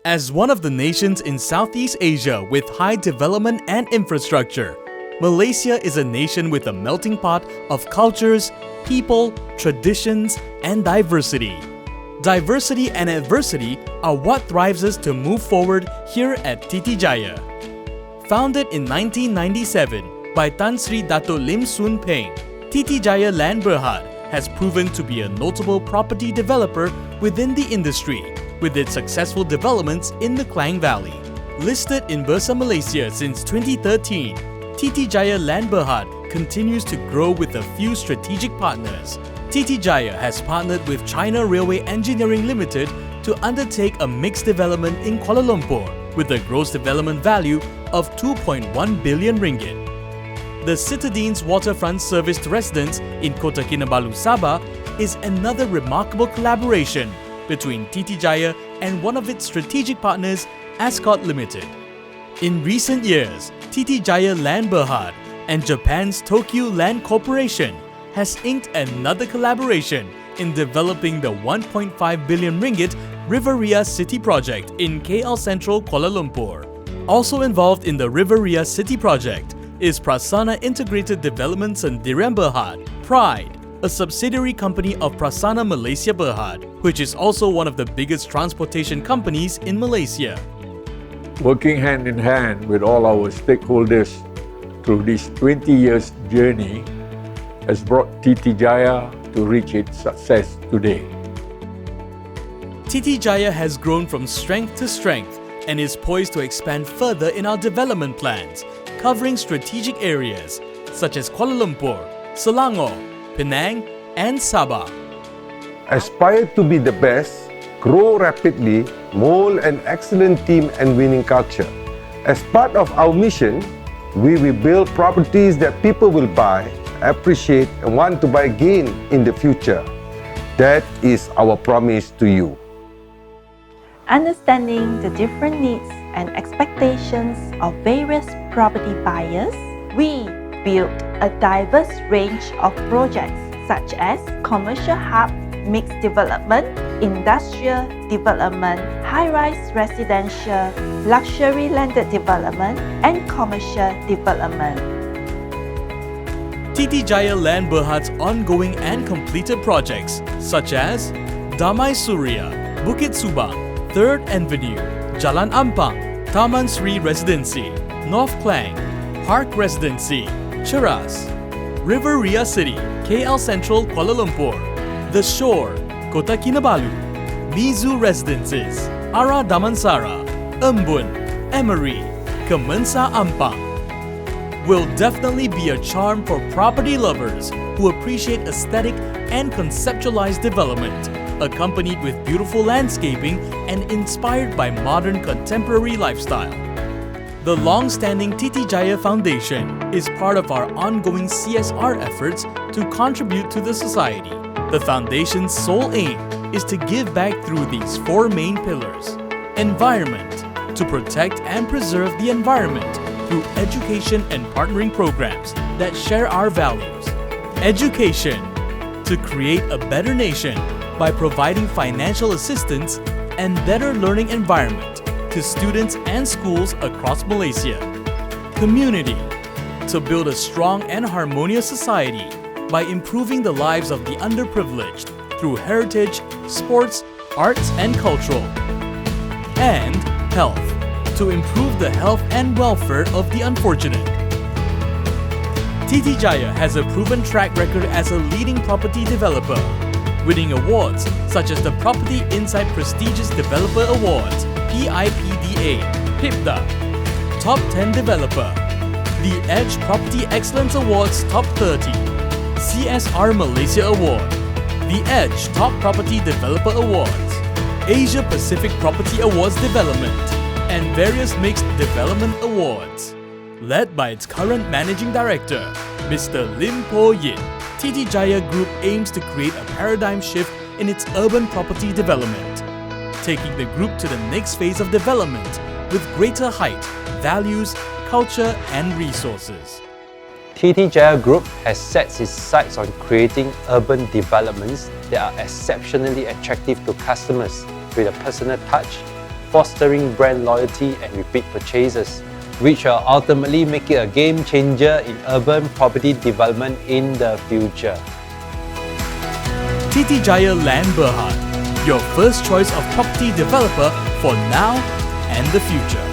As one of the nations in Southeast Asia with high development and infrastructure, Malaysia is a nation with a melting pot of cultures, people, traditions, and diversity. Diversity and adversity are what drives us to move forward here at Titi Jaya. Founded in 1997 by Tan Sri Dato Lim Soon Peng, Titi Jaya Land Berhad has proven to be a notable property developer within the industry, with its successful developments in the Klang Valley. Listed in Bursa Malaysia since 2013, Titi Jaya Land Berhad continues to grow with a few strategic partners. Titi Jaya has partnered with China Railway Engineering Limited to undertake a mixed development in Kuala Lumpur with a gross development value of 2.1 billion ringgit. The Citadines Waterfront Service to residents in Kota Kinabalu, Sabah is another remarkable collaboration between Titi Jaya and one of its strategic partners, Ascot Limited. In recent years, Titi Jaya Land Berhad and Japan's Tokyo Land Corporation has inked another collaboration in developing the 1.5 billion ringgit Riveria City project in KL Central, Kuala Lumpur. Also involved in the Riveria City project is Prasana Integrated Development Sendirian Berhad, Pride, a subsidiary company of Prasana Malaysia Berhad, which is also one of the biggest transportation companies in Malaysia. Working hand in hand with all our stakeholders through this 20 years journey has brought Titi Jaya to reach its success today. Titi Jaya has grown from strength to strength and is poised to expand further in our development plans, covering strategic areas such as Kuala Lumpur, Selangor, Penang, and Sabah. Aspire to be the best, grow rapidly, mold an excellent team and winning culture. As part of our mission, we will build properties that people will buy, appreciate, and want to buy again in the future. That is our promise to you. Understanding the different needs and expectations of various property buyers, we built a diverse range of projects such as commercial hub, mixed development, industrial development, high-rise residential, luxury landed development, and commercial development. Titi Jaya Land Berhad's ongoing and completed projects such as Damai Surya, Bukit Subang, 3rd Avenue, Jalan Ampang, Taman Sri Residency, North Klang, Park Residency, Cheras, Riveria City, KL Central, Kuala Lumpur, The Shore, Kota Kinabalu, Mizu Residences, Ara Damansara, Embun, Emery, Kemensa Ampang. Will definitely be a charm for property lovers who appreciate aesthetic and conceptualized development, accompanied with beautiful landscaping and inspired by modern contemporary lifestyle. The long-standing Titi Jaya Foundation is part of our ongoing CSR efforts to contribute to the society. The Foundation's sole aim is to give back through these 4 main pillars. Environment, to protect and preserve the environment through education and partnering programs that share our values. Education, to create a better nation by providing financial assistance and better learning environment to students and schools across Malaysia. Community, to build a strong and harmonious society by improving the lives of the underprivileged through heritage, sports, arts and cultural. And health, to improve the health and welfare of the unfortunate. Titi Jaya has a proven track record as a leading property developer, winning awards such as the Property Insight Prestigious Developer Awards, PIPDA, PIPDA, Top 10 Developer, The Edge Property Excellence Awards Top 30, CSR Malaysia Award, The Edge Top Property Developer Awards, Asia Pacific Property Awards Development, and various mixed development awards. Led by its current Managing Director, Mr. Lim Po Yin, Titi Jaya Group aims to create a paradigm shift in its urban property development, taking the group to the next phase of development with greater height, values, culture and resources. Titi Jaya Group has set its sights on creating urban developments that are exceptionally attractive to customers with a personal touch, fostering brand loyalty and repeat purchases, which will ultimately make it a game changer in urban property development in the future. Titi Jaya Land Berhad, your first choice of property developer for now and the future.